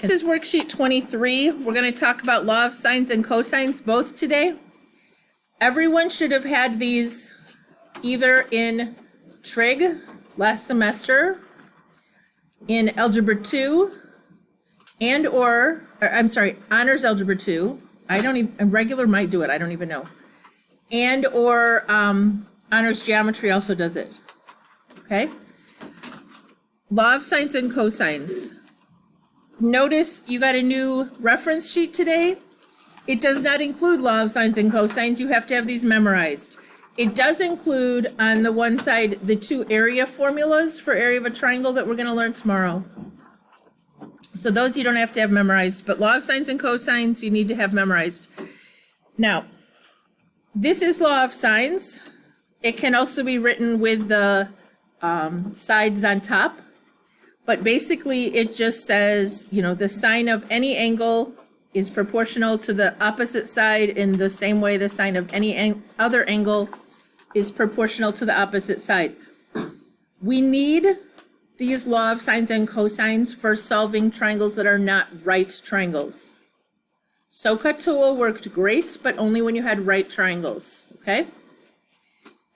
This is worksheet 23. We're going to talk about law of sines and cosines both today. Everyone should have had these either in trig last semester, in algebra 2, and or I'm sorry, honors algebra 2. I don't even, regular might do it, I don't even know. And or honors geometry also does it. Okay? Law of sines and cosines. Notice you got a new reference sheet today. It does not include law of sines and cosines. You have to have these memorized. It does include on the one side the two area formulas for area of a triangle that we're going to learn tomorrow. So those you don't have to have memorized, but law of sines and cosines you need to have memorized. Now, this is law of sines. It can also be written with the sides on top. But basically, it just says, you know, the sine of any angle is proportional to the opposite side in the same way the sine of any other angle is proportional to the opposite side. We need these law of sines and cosines for solving triangles that are not right triangles. SOHCAHTOA worked great, but only when you had right triangles, okay?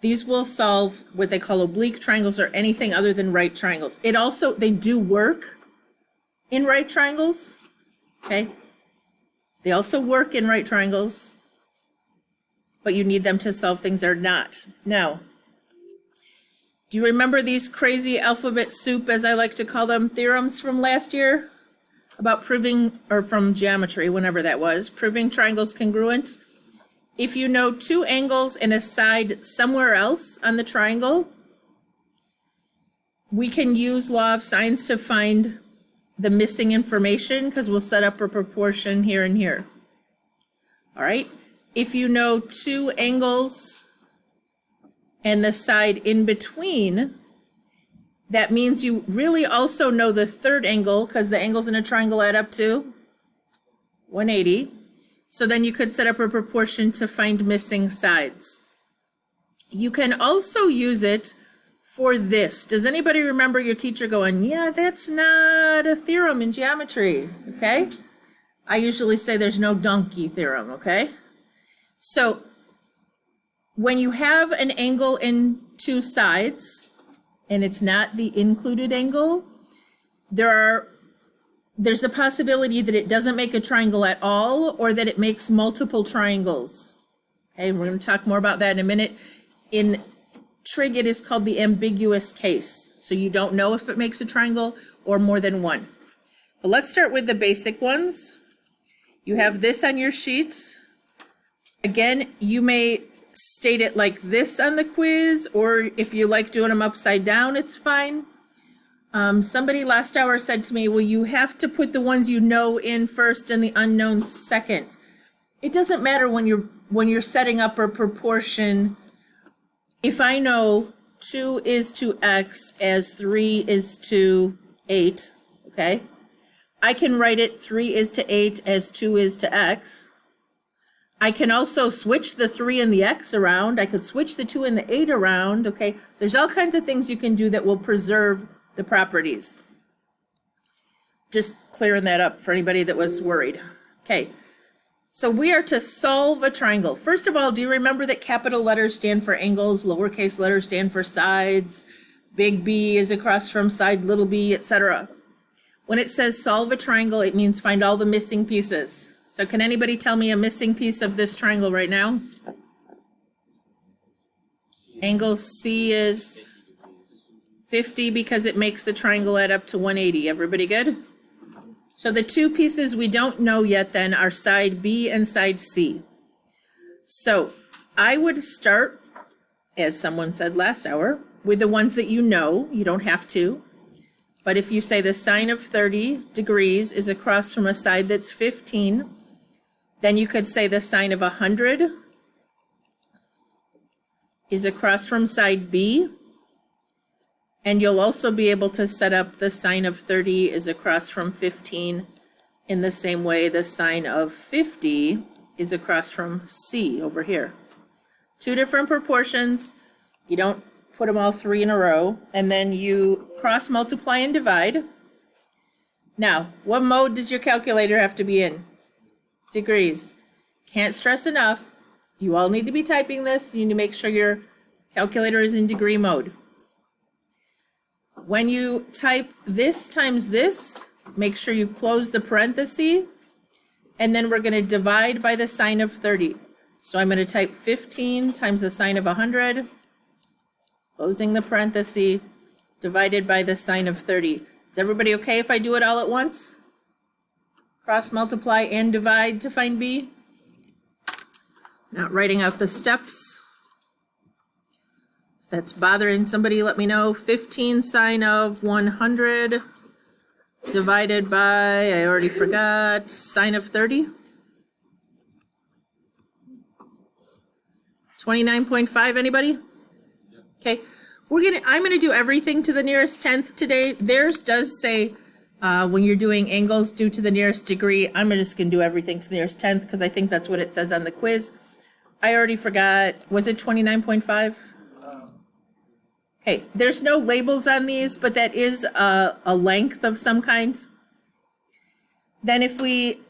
These will solve what they call oblique triangles or anything other than right triangles. It also, they do work in right triangles, okay? They also work in right triangles, but you need them to solve things that are not. Now, do you remember these crazy alphabet soup, as I like to call them, theorems from last year? About proving, or from geometry, whenever that was, proving triangles congruent? If you know two angles and a side somewhere else on the triangle, we can use law of sines to find the missing information because we'll set up a proportion here and here. All right. If you know two angles and the side in between, that means you really also know the third angle because the angles in a triangle add up to 180. So then you could set up a proportion to find missing sides. You can also use it for this. Does anybody remember your teacher going, yeah, that's not a theorem in geometry, okay? I usually say there's no donkey theorem, okay? So when you have an angle in two sides, and it's not the included angle, there's a possibility that it doesn't make a triangle at all or that it makes multiple triangles. Okay, and we're going to talk more about that in a minute. In trig, it is called the ambiguous case. So you don't know if it makes a triangle or more than one. But let's start with the basic ones. You have this on your sheet. Again, you may state it like this on the quiz, or if you like doing them upside down, it's fine. Somebody last hour said to me, well, you have to put the ones you know in first and the unknowns second. It doesn't matter when you're setting up a proportion. If I know 2 is to x as 3 is to 8, okay? I can write it 3 is to 8 as 2 is to x. I can also switch the 3 and the x around. I could switch the 2 and the 8 around, okay? There's all kinds of things you can do that will preserve the properties. Just clearing that up for anybody that was worried. Okay, so we are to solve a triangle. First of all, do you remember that capital letters stand for angles, lowercase letters stand for sides, big B is across from side little b, etc. When it says solve a triangle, it means find all the missing pieces. So can anybody tell me a missing piece of this triangle right now? Angle C is 50 because it makes the triangle add up to 180. Everybody good? So the two pieces we don't know yet then are side B and side C. So I would start, as someone said last hour, with the ones that you know. You don't have to. But if you say the sine of 30 degrees is across from a side that's 15, then you could say the sine of 100 is across from side B. And you'll also be able to set up the sine of 30 is across from 15 in the same way the sine of 50 is across from C over here. Two different proportions. You don't put them all three in a row. And then you cross multiply and divide. Now, what mode does your calculator have to be in? Degrees. Can't stress enough. You all need to be typing this. You need to make sure your calculator is in degree mode. When you type this times this, make sure you close the parenthesis, and then we're going to divide by the sign of 30. So I'm going to type 15 times the sign of 100, closing the parenthesis, divided by the sign of 30. Is everybody okay if I do it all at once? Cross multiply and divide to find B. Not writing out the steps. If that's bothering somebody, let me know. 15 sine of 100 divided by, I already forgot, sine of 30. 29.5, anybody? Okay, I'm gonna do everything to the nearest tenth today. Theirs does say when you're doing angles due to the nearest degree. I'm just gonna do everything to the nearest tenth because I think that's what it says on the quiz. I already forgot, was it 29.5? Okay, there's no labels on these, but that is a length of some kind. Then if we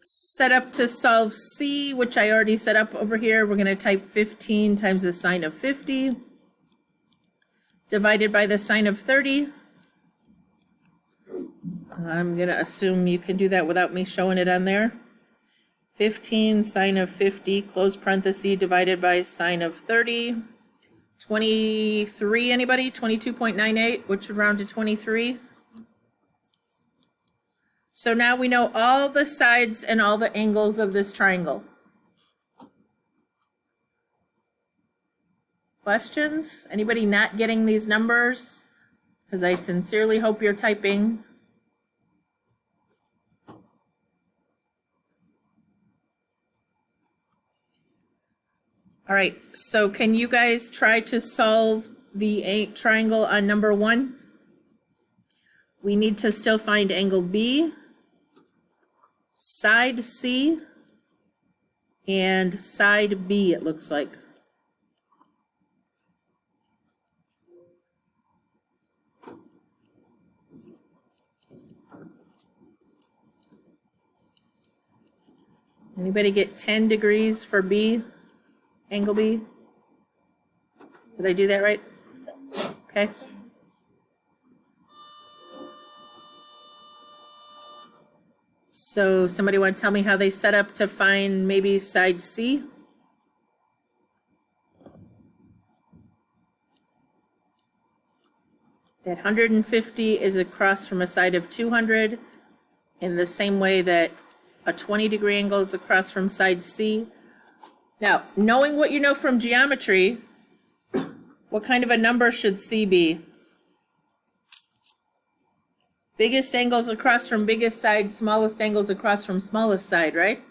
set up to solve C, which I already set up over here, we're going to type 15 times the sine of 50 divided by the sine of 30. I'm going to assume you can do that without me showing it on there. 15 sine of 50, close parenthesis, divided by sine of 30. 23, anybody? 22.98, which would round to 23. So now we know all the sides and all the angles of this triangle. Questions? Anybody not getting these numbers? Because I sincerely hope you're typing. All right, so can you guys try to solve the triangle on number 1? We need to still find angle B, side C, and side B, it looks like. Anybody get 10 degrees for B? Angle B? Did I do that right? Okay. So somebody want to tell me how they set up to find maybe side C? That 150 is across from a side of 200 in the same way that a 20-degree angle is across from side C. Now, knowing what you know from geometry, what kind of a number should C be? Biggest angles across from biggest side, smallest angles across from smallest side, right?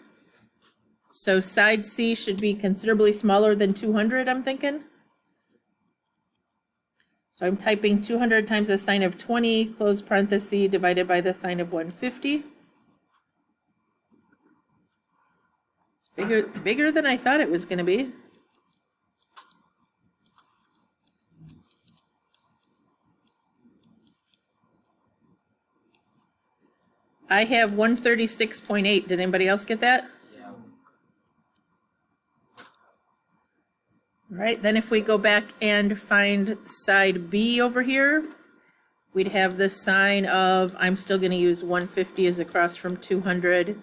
So side C should be considerably smaller than 200, I'm thinking. So I'm typing 200 times the sine of 20, close parenthesis, divided by the sine of 150. Bigger than I thought it was going to be. I have 136.8. Did anybody else get that? Yeah. All right, then if we go back and find side B over here, we'd have the sine of, I'm still going to use 150 as across from 200.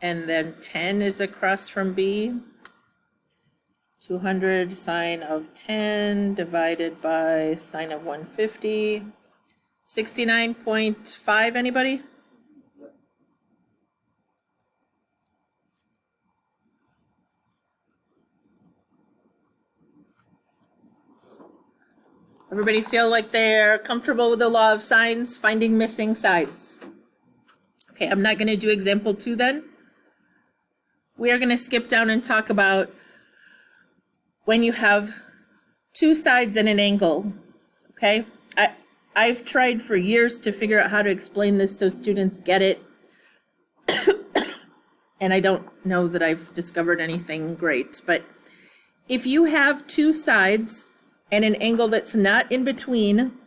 And then 10 is across from B. 200 sine of 10 divided by sine of 150. 69.5, anybody? Everybody feel like they're comfortable with the law of sines, finding missing sides? Okay, I'm not going to do example 2 then. We are going to skip down and talk about when you have 2 sides and an angle, okay? I've tried for years to figure out how to explain this so students get it, and I don't know that I've discovered anything great, but if you have 2 sides and an angle that's not in between,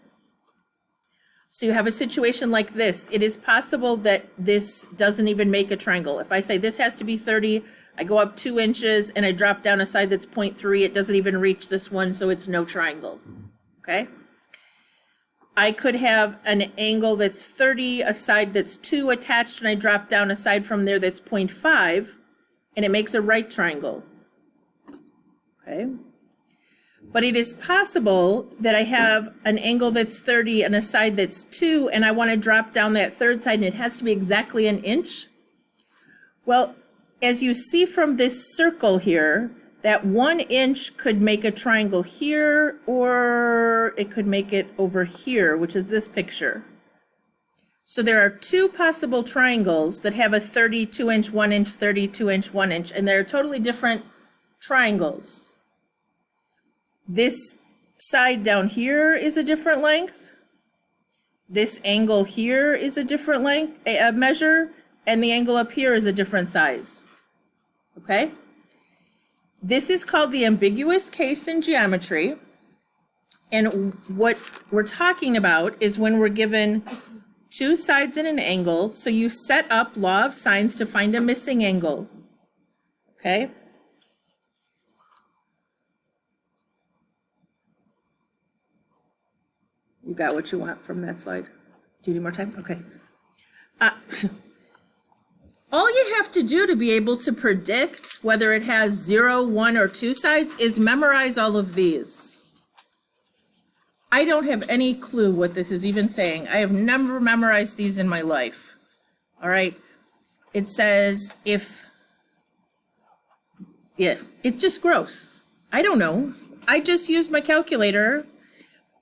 So you have a situation like this. It is possible that this doesn't even make a triangle. If I say this has to be 30, I go up 2 inches and I drop down a side that's 0.3, it doesn't even reach this one, so it's no triangle, okay? I could have an angle that's 30, a side that's 2 attached, and I drop down a side from there that's 0.5, and it makes a right triangle, okay? But it is possible that I have an angle that's 30 and a side that's 2, and I want to drop down that third side, and it has to be exactly an inch. Well, as you see from this circle here, that 1 inch could make a triangle here, or it could make it over here, which is this picture. So there are 2 possible triangles that have a 32 inch, 1 inch, 32 inch, 1 inch, and they're totally different triangles. This side down here is a different length. This angle here is a different length, a measure, and the angle up here is a different size. Okay? This is called the ambiguous case in geometry. And what we're talking about is when we're given 2 sides and an angle, so you set up law of sines to find a missing angle. Okay? You got what you want from that slide? Do you need more time? Okay. All you have to do to be able to predict whether it has 0, 1, or 2 sides is memorize all of these. I don't have any clue what this is even saying. I have never memorized these in my life. All right. It says it's just gross. I don't know. I just used my calculator.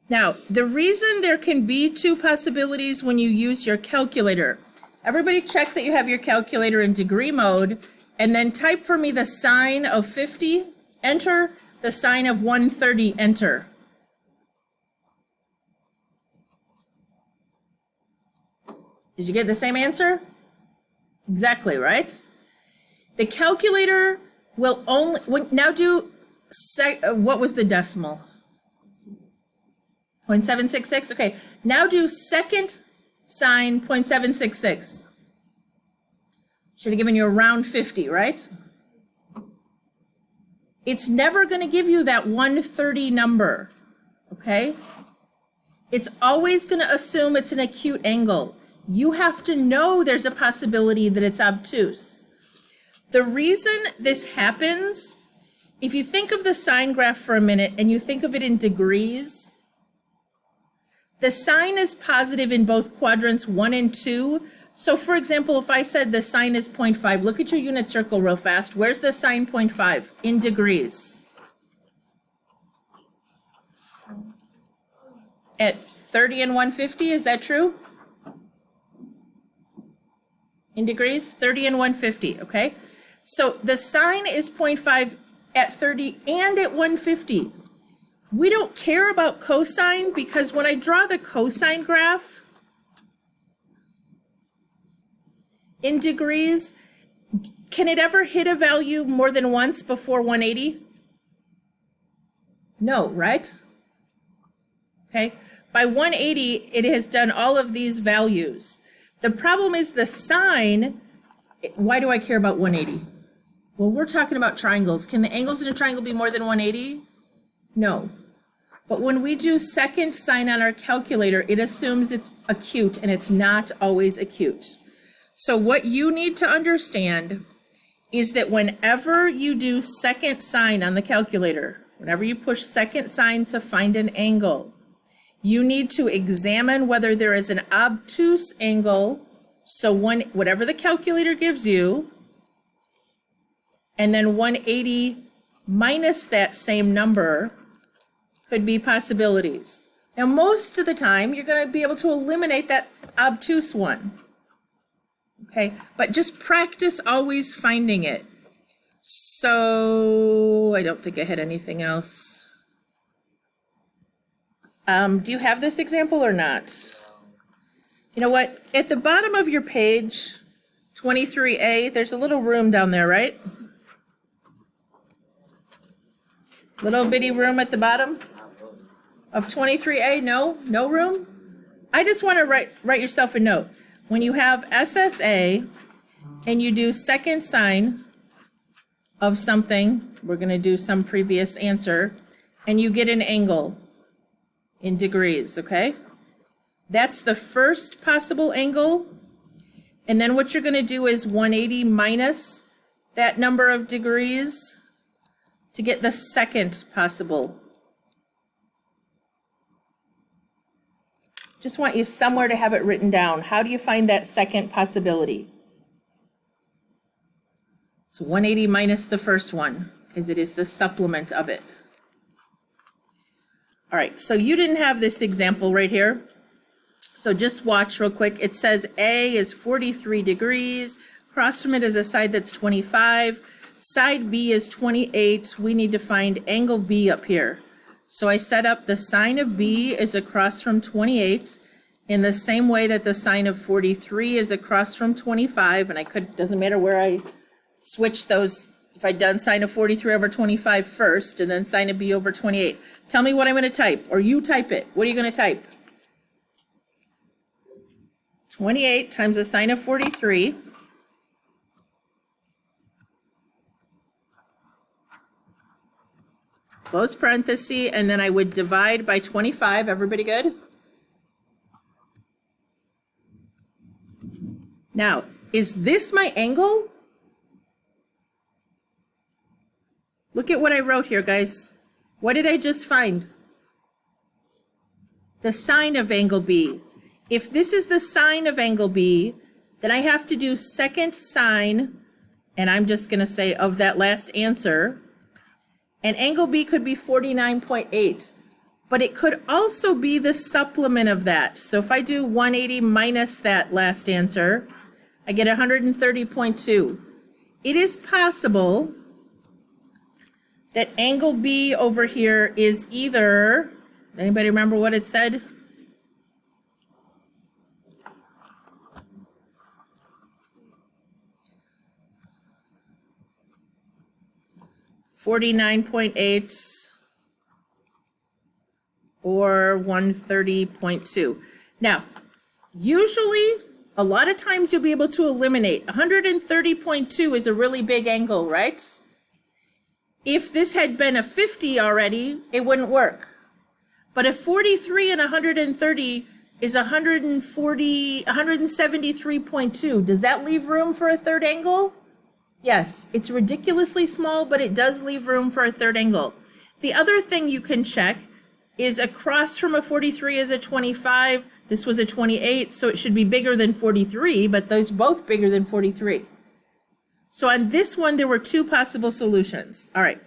Now, the reason there can be 2 possibilities when you use your calculator, everybody check that you have your calculator in degree mode, and then type for me the sine of 50, enter, the sine of 130, enter. Did you get the same answer? Exactly, right? The calculator will only, now do, what was the decimal? 0.766, okay. Now do second sine 0.766. Should have given you a round 50, right? It's never going to give you that 130 number, okay? It's always going to assume it's an acute angle. You have to know there's a possibility that it's obtuse. The reason this happens, if you think of the sine graph for a minute and you think of it in degrees, the sine is positive in both quadrants 1 and 2. So for example, if I said the sine is 0.5, look at your unit circle real fast. Where's the sine 0.5 in degrees? At 30 and 150, is that true? In degrees, 30 and 150, okay? So the sine is 0.5 at 30 and at 150. We don't care about cosine because when I draw the cosine graph in degrees, can it ever hit a value more than once before 180? No, right? Okay, by 180, it has done all of these values. The problem is the sine. Why do I care about 180? Well, we're talking about triangles. Can the angles in a triangle be more than 180? No. But when we do second sine on our calculator, it assumes it's acute, and it's not always acute. So what you need to understand is that whenever you do second sine on the calculator, whenever you push second sine to find an angle, you need to examine whether there is an obtuse angle, so whatever the calculator gives you, and then 180 minus that same number could be possibilities. Now, most of the time, you're going to be able to eliminate that obtuse one. Okay, but just practice always finding it. So, I don't think I had anything else. Do you have this example or not? You know what? At the bottom of your page, 23A, there's a little room down there, right? Little bitty room at the bottom of 23A, no room? I just want to write yourself a note. When you have SSA and you do second sine of something, we're going to do some previous answer, and you get an angle in degrees, okay? That's the first possible angle. And then what you're going to do is 180 minus that number of degrees to get the second possible. Just want you somewhere to have it written down. How do you find that second possibility? It's 180 minus the first one, because it is the supplement of it. All right, so you didn't have this example right here. So just watch real quick. It says A is 43 degrees. Across from it is a side that's 25. Side B is 28. We need to find angle B up here. So I set up the sine of B is across from 28 in the same way that the sine of 43 is across from 25. And I could, doesn't matter where I switch those, if I'd done sine of 43 over 25 first and then sine of B over 28. Tell me what I'm going to type, or you type it. What are you going to type? 28 times the sine of 43. Close parenthesis, and then I would divide by 25. Everybody good? Now, is this my angle? Look at what I wrote here, guys. What did I just find? The sine of angle B. If this is the sine of angle B, then I have to do second sine, and I'm just going to say of that last answer. And angle B could be 49.8, but it could also be the supplement of that. So if I do 180 minus that last answer, I get 130.2. It is possible that angle B over here is either, anybody remember what it said? $49.8 or 130.2. Now, usually, a lot of times you'll be able to eliminate. 130.2 is a really big angle, right? If this had been a 50 already, it wouldn't work. But a 43 and 130 is 173.2. Does that leave room for a third angle? Yes, it's ridiculously small, but it does leave room for a third angle. The other thing you can check is across from a 43 is a 25. This was a 28, so it should be bigger than 43, but those both bigger than 43. So on this one, there were two possible solutions. All right,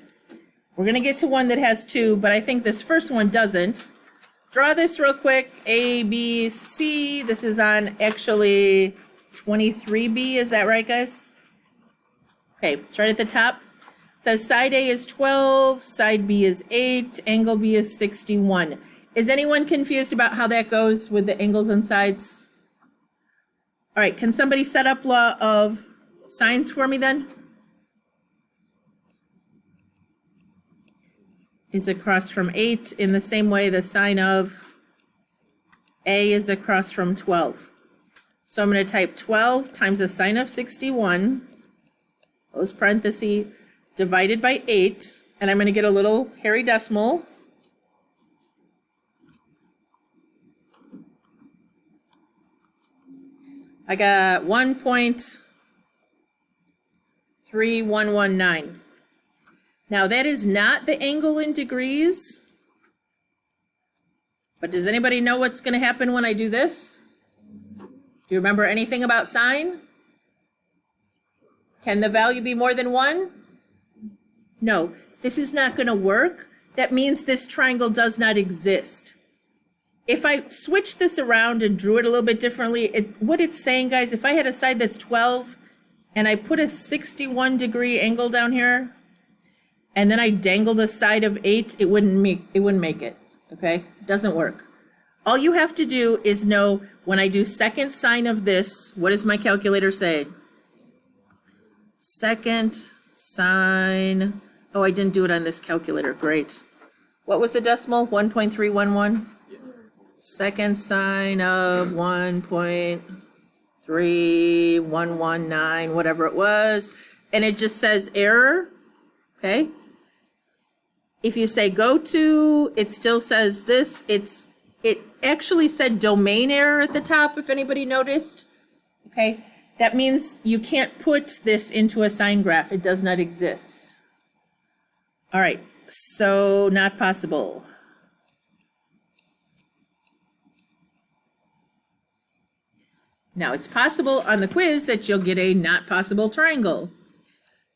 we're going to get to one that has two, but I think this first one doesn't. Draw this real quick. A, B, C. This is on actually 23B. Is that right, guys? Okay, it's right at the top. It says side A is 12, side B is 8, angle B is 61. Is anyone confused about how that goes with the angles and sides? All right, can somebody set up law of sines for me then? Is across from 8 in the same way the sine of A is across from 12. So I'm going to type 12 times the sine of 61, close parenthesis, divided by 8, and I'm going to get a little hairy decimal. I got 1.3119. Now that is not the angle in degrees, but does anybody know what's going to happen when I do this? Do you remember anything about sine? Can the value be more than 1? No, this is not going to work. That means this triangle does not exist. If I switch this around and drew it a little bit differently, what it's saying, guys, if I had a side that's 12 and I put a 61-degree angle down here, and then I dangled a side of 8, it wouldn't make it, okay? It doesn't work. All you have to do is know when I do second sine of this, what does my calculator say? Second sine, oh, I didn't do it on this calculator, great. What was the decimal, 1.311? second sine of 1.3119, whatever it was, and it just says error, okay? If you say go to, it still says this. It actually said domain error at the top, if anybody noticed. Okay, that means you can't put this into a sine graph. It does not exist. All right, so not possible. Now, it's possible on the quiz that you'll get a not possible triangle.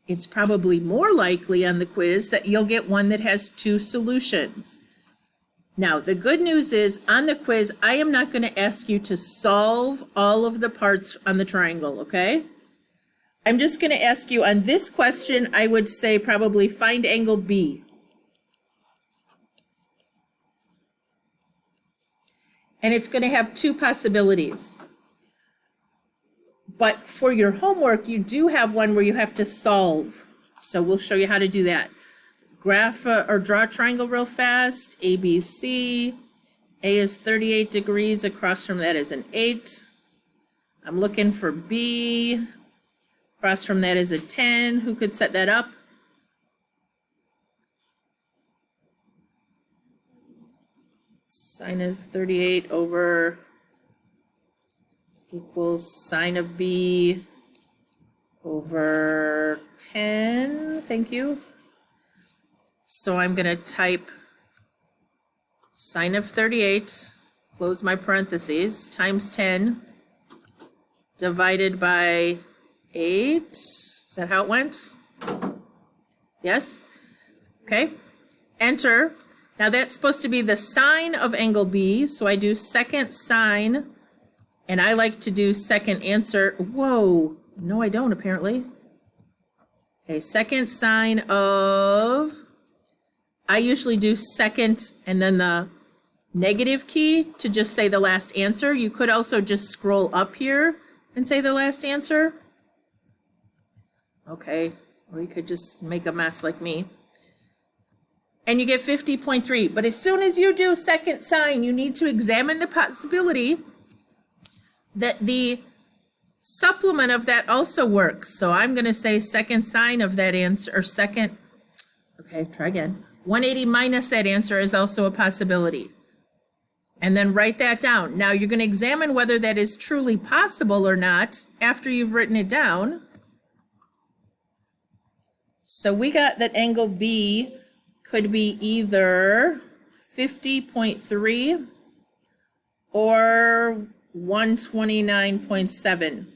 It's probably more likely on the quiz that you'll get one that has two solutions. Now, the good news is on the quiz, I am not going to ask you to solve all of the parts on the triangle, okay? I'm just going to ask you on this question, I would say probably find angle B. And it's going to have two possibilities. But for your homework, you do have one where you have to solve. So we'll show you how to do that. Graph or draw a triangle real fast. ABC. A is 38 degrees. Across from that is an 8. I'm looking for B. Across from that is a 10. Who could set that up? Sine of 38 over equals sine of B over 10. Thank you. So I'm going to type sine of 38, close my parentheses, times 10, divided by 8. Is that how it went? Yes? Okay. Enter. Now that's supposed to be the sine of angle B, so I do second sine. And I like to do second answer. Whoa, no, I don't apparently. Okay, second sine of, I usually do second and then the negative key to just say the last answer. You could also just scroll up here and say the last answer. Okay, or you could just make a mess like me. And you get 50.3. But as soon as you do second sine, you need to examine the possibility that the supplement of that also works. So I'm going to say second sine of that answer, or second, okay, try again. 180 minus that answer is also a possibility. And then write that down. Now you're going to examine whether that is truly possible or not after you've written it down. So we got that angle B could be either 50.3 or 129.7.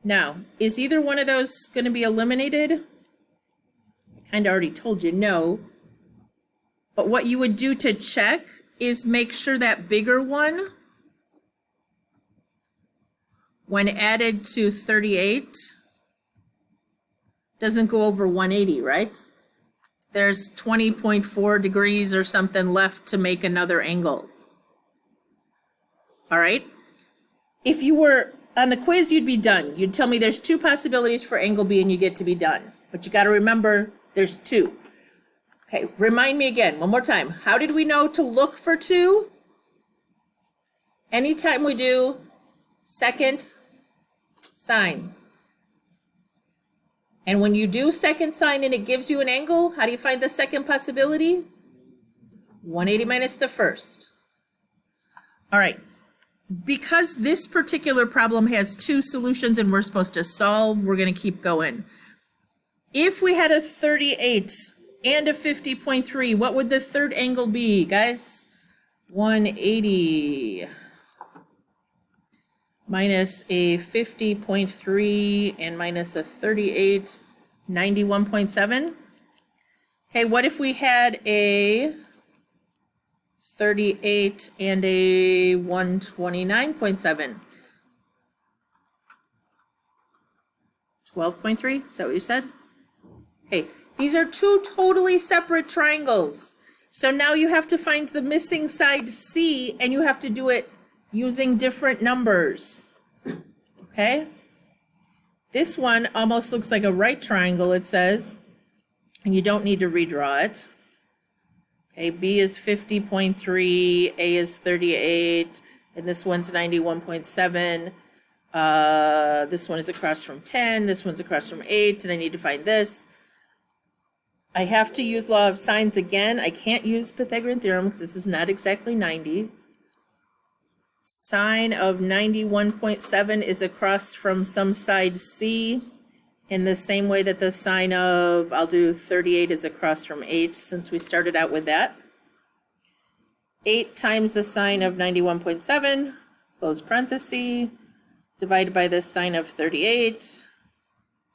Now, is either one of those going to be eliminated? I kind of already told you no. But what you would do to check is make sure that bigger one, when added to 38, doesn't go over 180, right? There's 20.4 degrees or something left to make another angle. All right. If you were on the quiz, you'd be done. You'd tell me there's two possibilities for angle B and you get to be done. But you got to remember there's two. Okay, remind me again, one more time. How did we know to look for two? Anytime we do second sine. And when you do second sine and it gives you an angle, how do you find the second possibility? 180 minus the first. All right. Because this particular problem has two solutions and we're supposed to solve, we're going to keep going. If we had a 38 and a 50.3, what would the third angle be, guys? 180 minus a 50.3 and minus a 38, 91.7. Okay, what if we had a 38 and a 129.7? 12.3, is that what you said? Okay, these are two totally separate triangles. So now you have to find the missing side C and you have to do it using different numbers. Okay? This one almost looks like a right triangle, it says, and you don't need to redraw it. Okay, B is 50.3, A is 38, and this one's 91.7. This one is across from 10, this one's across from 8, and I need to find this. I have to use law of sines again. I can't use Pythagorean theorem because this is not exactly 90. Sine of 91.7 is across from some side C in the same way that the sine of, I'll do 38 is across from 8 since we started out with that. 8 times the sine of 91.7, close parenthesis, divided by the sine of 38.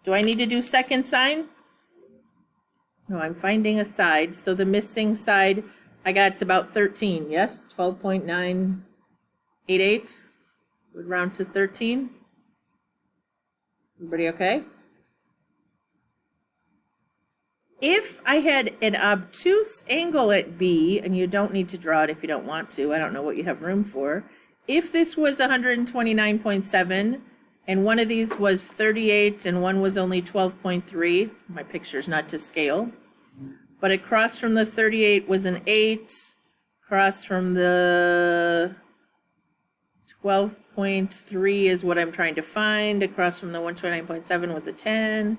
Do I need to do second sine? No, I'm finding a side. So the missing side, I got it's about 13, yes? 12.988 would round to 13. Everybody okay? If I had an obtuse angle at B, and you don't need to draw it if you don't want to, I don't know what you have room for. If this was 129.7, and one of these was 38 and one was only 12.3, my picture's not to scale, but across from the 38 was an 8, across from the 12.3 is what I'm trying to find, across from the 129.7 was a 10.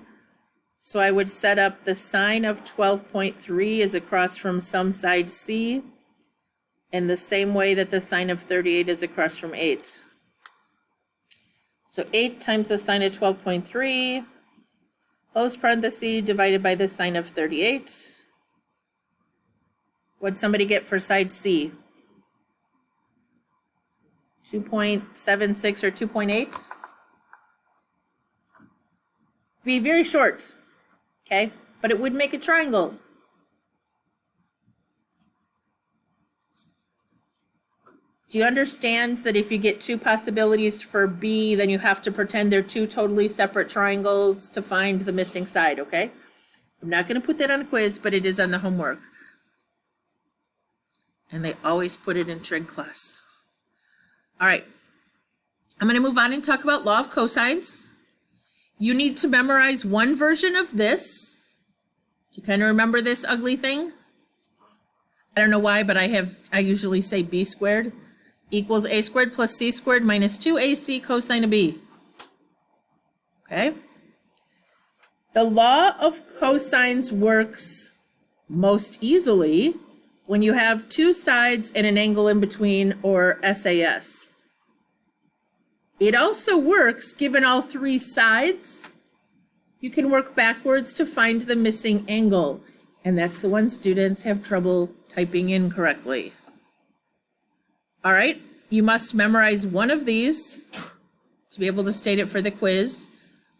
So I would set up the sine of 12.3 is across from some side C in the same way that the sine of 38 is across from 8. So 8 times the sine of 12.3, close parenthesis, divided by the sine of 38. What'd somebody get for side C? 2.76 or 2.8? Be very short, okay? But it would make a triangle. Do you understand that if you get two possibilities for B, then you have to pretend they're two totally separate triangles to find the missing side, okay? I'm not going to put that on a quiz, but it is on the homework. And they always put it in trig class. All right. I'm going to move on and talk about law of cosines. You need to memorize one version of this. Do you kind of remember this ugly thing? I don't know why, but I usually say B squared equals A squared plus C squared minus 2AC cosine of B. Okay? The law of cosines works most easily when you have two sides and an angle in between, or SAS. It also works given all three sides. You can work backwards to find the missing angle, and that's the one students have trouble typing in correctly. All right, you must memorize one of these to be able to state it for the quiz.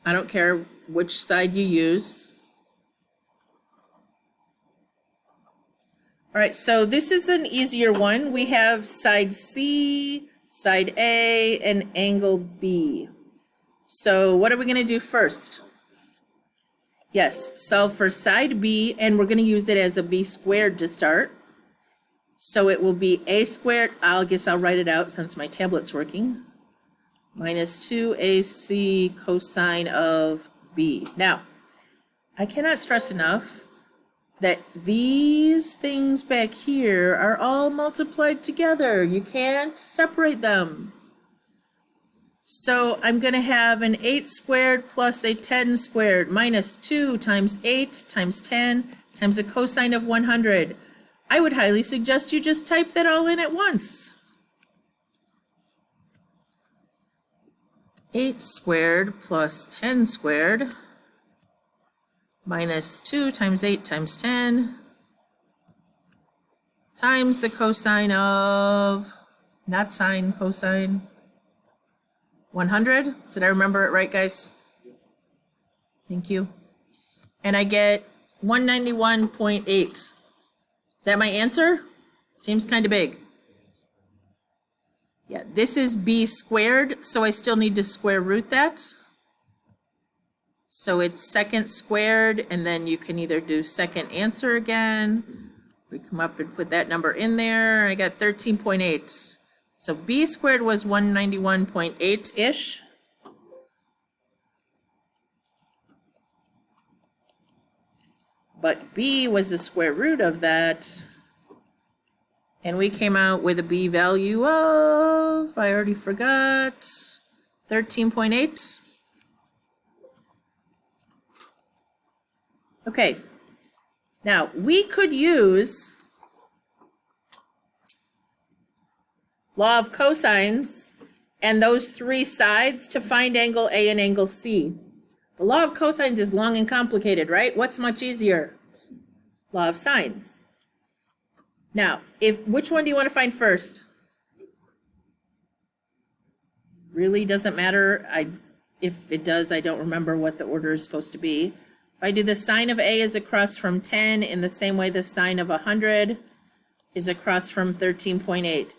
I don't care which side you use. All right, so this is an easier one. We have side C, side A, and angle B. So what are we going to do first? Yes, solve for side B, and we're going to use it as a B squared to start. So it will be A squared, I guess I'll write it out since my tablet's working, minus 2AC cosine of B. Now, I cannot stress enough that these things back here are all multiplied together. You can't separate them. So I'm going to have an 8 squared plus a 10 squared minus 2 times 8 times 10 times a cosine of 100. I would highly suggest you just type that all in at once. 8 squared plus 10 squared minus 2 times 8 times 10 times the cosine of, not sine, cosine, 100. Did I remember it right, guys? Thank you. And I get 191.8. Is that my answer? Seems kind of big. Yeah, this is B squared, so I still need to square root that. So it's second squared, and then you can either do second answer again. We come up and put that number in there. I got 13.8. So B squared was 191.8-ish. But B was the square root of that And we came out with a B value of, I already forgot, 13.8. Okay, now we could use law of cosines and those three sides to find angle A and angle C. The law of cosines is long and complicated, right? What's much easier? Law of sines. Now, which one do you want to find first? Really doesn't matter. If it does, I don't remember what the order is supposed to be. If I do the sine of A is across from 10 in the same way the sine of 100 is across from 13.8.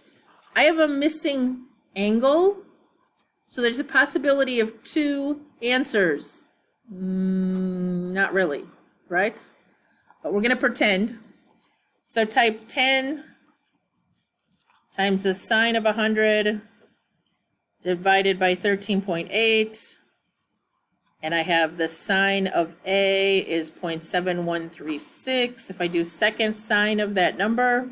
I have a missing angle, so there's a possibility of two answers. Not really, right? But we're going to pretend. So type 10 times the sine of 100 divided by 13.8. And I have the sine of A is 0.7136. If I do second sine of that number,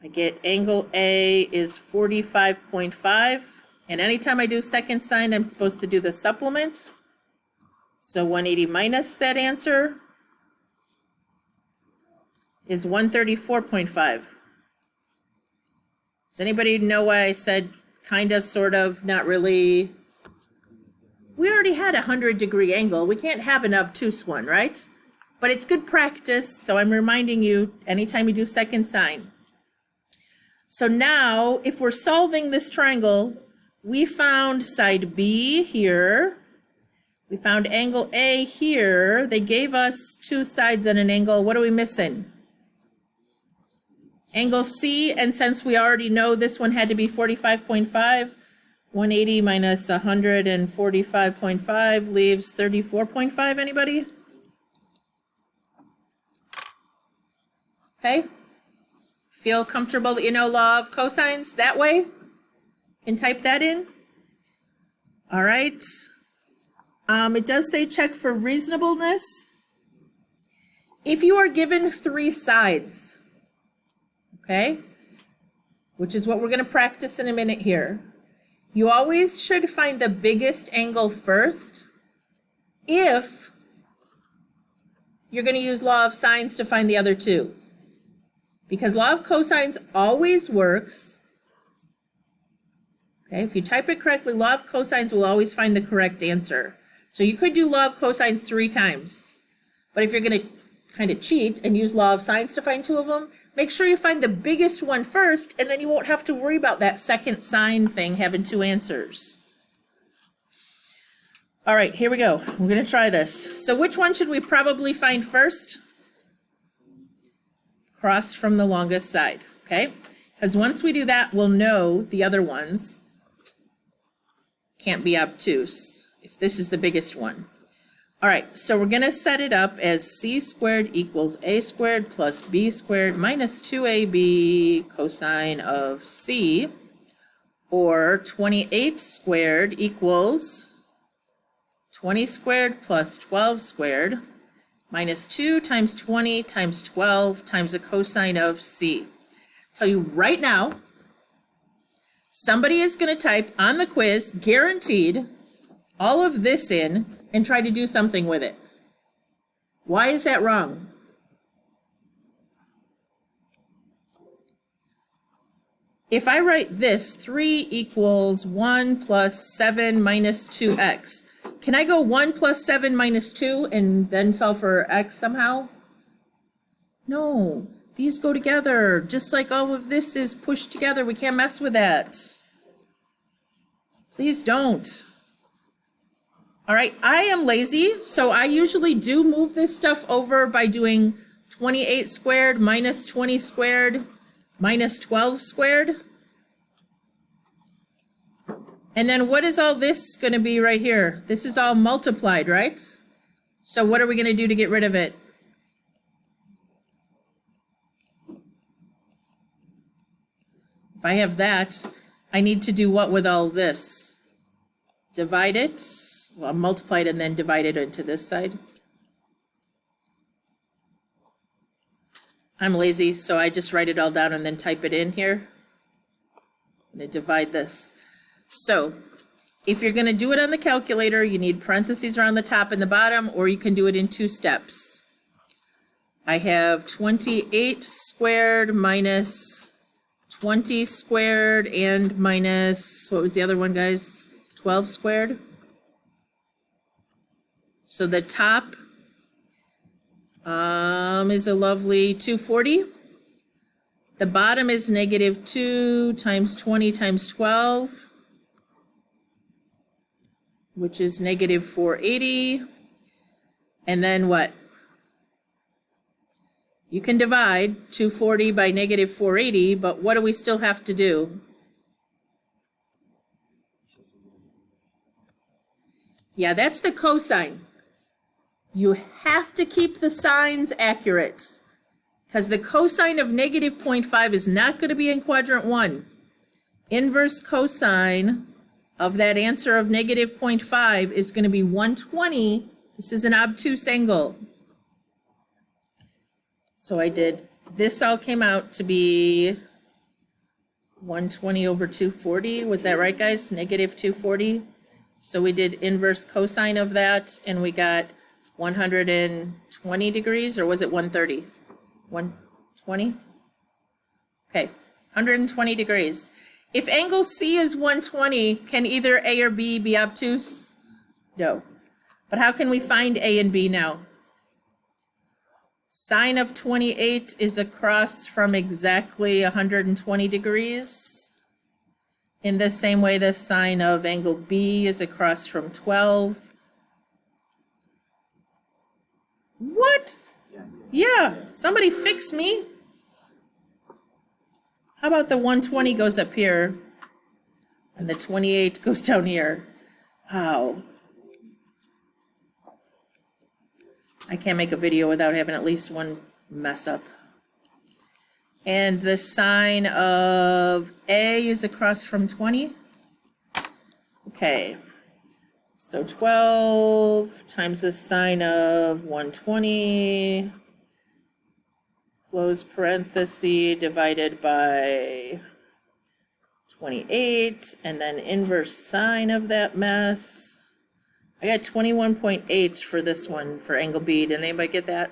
I get angle A is 45.5. And anytime I do second sine, I'm supposed to do the supplement. So 180 minus that answer is 134.5. Does anybody know why I said kinda, sort of, not really? We already had a 100-degree angle. We can't have an obtuse one, right? But it's good practice, so I'm reminding you anytime you do second sine. So now, if we're solving this triangle, we found side B here. We found angle A here. They gave us two sides and an angle. What are we missing? Angle C, and since we already know this one had to be 45.5, 180 minus 145.5 leaves 34.5. Anybody? Okay. Feel comfortable that you know law of cosines that way? Can type that in. All right. It does say check for reasonableness. If you are given three sides, okay, which is what we're going to practice in a minute here, you always should find the biggest angle first if you're going to use law of sines to find the other two. Because law of cosines always works. Okay, if you type it correctly, law of cosines will always find the correct answer. So you could do law of cosines 3 times. But if you're going to kind of cheat and use law of sines to find two of them, make sure you find the biggest one first, and then you won't have to worry about that second sine thing having two answers. All right, here we go. We're going to try this. So which one should we probably find first? Across from the longest side, okay? Because once we do that, we'll know the other ones can't be obtuse if this is the biggest one. All right, so we're going to set it up as c squared equals a squared plus b squared minus 2ab cosine of c, or 28 squared equals 20 squared plus 12 squared minus 2 times 20 times 12 times the cosine of c. Tell you right now, somebody is going to type on the quiz, guaranteed, all of this in and try to do something with it. Why is that wrong? If I write this, 3 equals 1 plus 7 minus 2x, can I go 1 plus 7 minus 2 and then solve for x somehow? No, these go together, just like all of this is pushed together. We can't mess with that. Please don't. All right, I am lazy, so I usually do move this stuff over by doing 28 squared minus 20 squared minus 12 squared. And then what is all this going to be right here? This is all multiplied, right? So what are we going to do to get rid of it? If I have that, I need to do what with all this? Divide it. Well, multiply it and then divide it into this side. I'm lazy, so I just write it all down and then type it in here. I'm going to divide this. So if you're going to do it on the calculator, you need parentheses around the top and the bottom, or you can do it in 2 steps. I have 28 squared minus 20 squared and minus, what was the other one, guys? 12 squared. So the top is a lovely 240. The bottom is negative 2 times 20 times 12, which is negative 480. And then what? You can divide 240 by negative 480, but what do we still have to do? Yeah, that's the cosine. You have to keep the signs accurate, because the cosine of negative 0.5 is not going to be in quadrant 1. Inverse cosine of that answer of negative 0.5 is going to be 120. This is an obtuse angle. So I did, this all came out to be 120 over 240. Was that right, guys? Negative 240. So we did inverse cosine of that, and we got 120 degrees, or was it 130? 120? Okay, 120 degrees. If angle C is 120, can either A or B be obtuse? No. But how can we find A and B now? Sine of 28 is across from exactly 120 degrees. In the same way, the sine of angle B is across from 12. What? Yeah, somebody fix me. How about the 120 goes up here and the 28 goes down here? Wow. I can't make a video without having at least one mess up. And the sine of A is across from 20. Okay. So 12 times the sine of 120, close parenthesis, divided by 28, and then inverse sine of that mess. I got 21.8 for this one for angle B. Did anybody get that?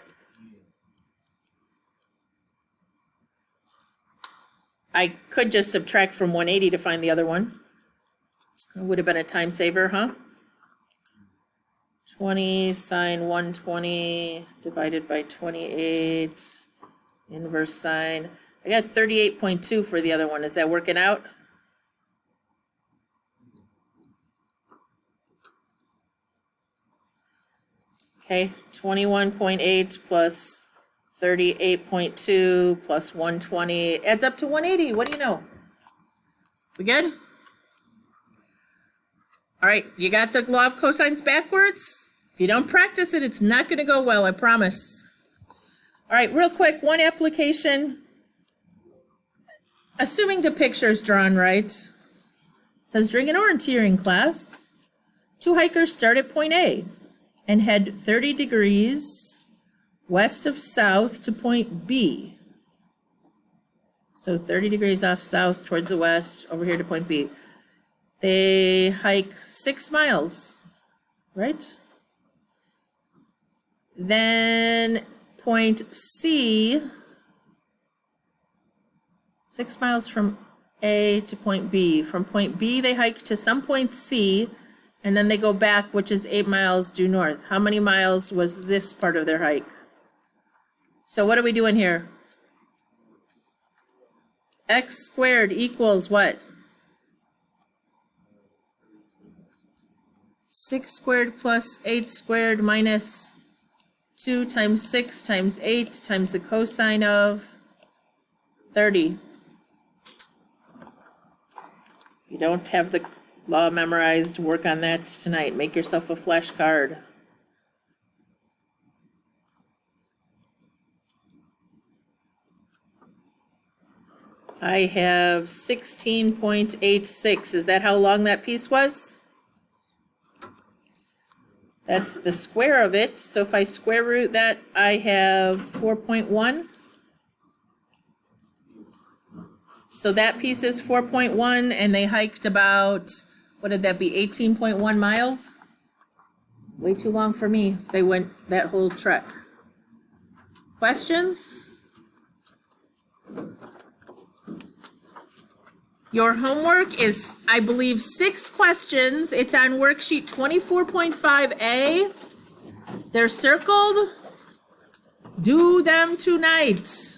I could just subtract from 180 to find the other one. It would have been a time saver, huh? 20 sine 120 divided by 28, inverse sine. I got 38.2 for the other one. Is that working out? Okay, 21.8 plus 38.2 plus 120 adds up to 180. What do you know? We good? All right, you got the law of cosines backwards? If you don't practice it, it's not going to go well, I promise. All right, real quick, one application. Assuming the picture is drawn right. It says, during an orienteering class, 2 hikers start at point A and head 30 degrees west of south to point B. So 30 degrees off south towards the west, over here to point B. They hike 6 miles, right? Then point C, 6 miles from A to point B. From point B, they hike to some point C, and then they go back, which is 8 miles due north. How many miles was this part of their hike? So what are we doing here? X squared equals what? 6 squared plus 8 squared minus 2 times 6 times 8 times the cosine of 30. You don't have the law memorized, work on that tonight. Make yourself a flashcard. I have 16.86. Is that how long that piece was? That's the square of it. So if I square root that, I have 4.1. So that piece is 4.1, and they hiked about, what did that be, 18.1 miles? Way too long for me. They went that whole trek. Questions? Your homework is, I believe, 6 questions. It's on worksheet 24.5A. They're circled. Do them tonight.